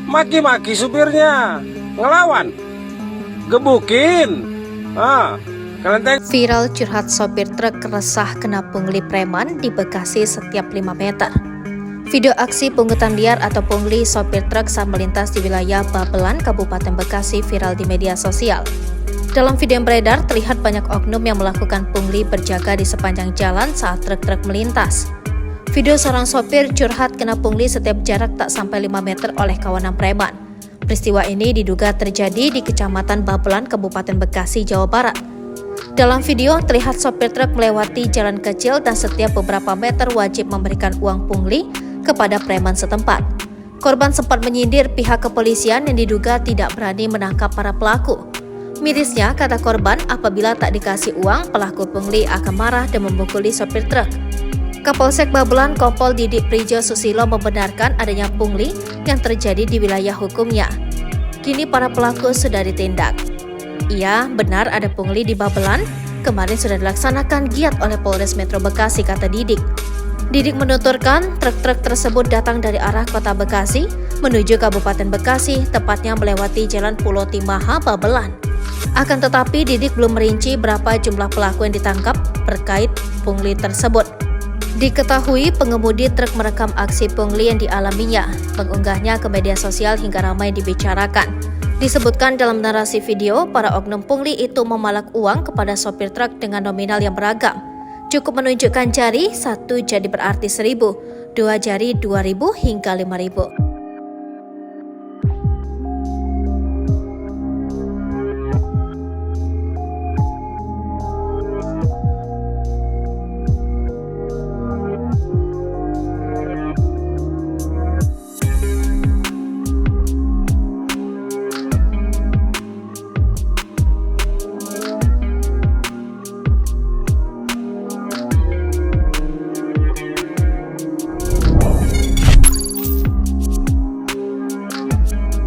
maki-maki supirnya, ngelawan, gebukin. Kelenteng. Viral curhat sopir truk resah kena pungli preman di Bekasi setiap 5 meter. Video aksi pungutan liar atau pungli sopir truk saat melintas di wilayah Babelan, Kabupaten Bekasi viral di media sosial. Dalam video yang beredar, terlihat banyak oknum yang melakukan pungli berjaga di sepanjang jalan saat truk-truk melintas. Video seorang sopir curhat kena pungli setiap jarak tak sampai 5 meter oleh kawanan preman. Peristiwa ini diduga terjadi di Kecamatan Babelan, Kabupaten Bekasi, Jawa Barat. Dalam video, terlihat sopir truk melewati jalan kecil dan setiap beberapa meter wajib memberikan uang pungli kepada preman setempat. Korban sempat menyindir pihak kepolisian yang diduga tidak berani menangkap para pelaku. Mirisnya, kata korban, apabila tak dikasih uang, pelaku pungli akan marah dan memukuli sopir truk. Kapolsek Babelan Kompol Didik Prijo Susilo membenarkan adanya pungli yang terjadi di wilayah hukumnya. Kini para pelaku sudah ditindak. Iya, benar ada pungli di Babelan. Kemarin sudah dilaksanakan giat oleh Polres Metro Bekasi, kata Didik. Didik menuturkan truk-truk tersebut datang dari arah kota Bekasi menuju Kabupaten Bekasi, tepatnya melewati Jalan Pulau Timaha, Babelan. Akan tetapi Didik belum merinci berapa jumlah pelaku yang ditangkap terkait pungli tersebut. Diketahui pengemudi truk merekam aksi pungli yang dialaminya, mengunggahnya ke media sosial hingga ramai dibicarakan. Disebutkan dalam narasi video, para oknum pungli itu memalak uang kepada sopir truk dengan nominal yang beragam. Cukup menunjukkan jari, 1 jadi berarti 1.000, 2 jari 2.000 hingga 5.000.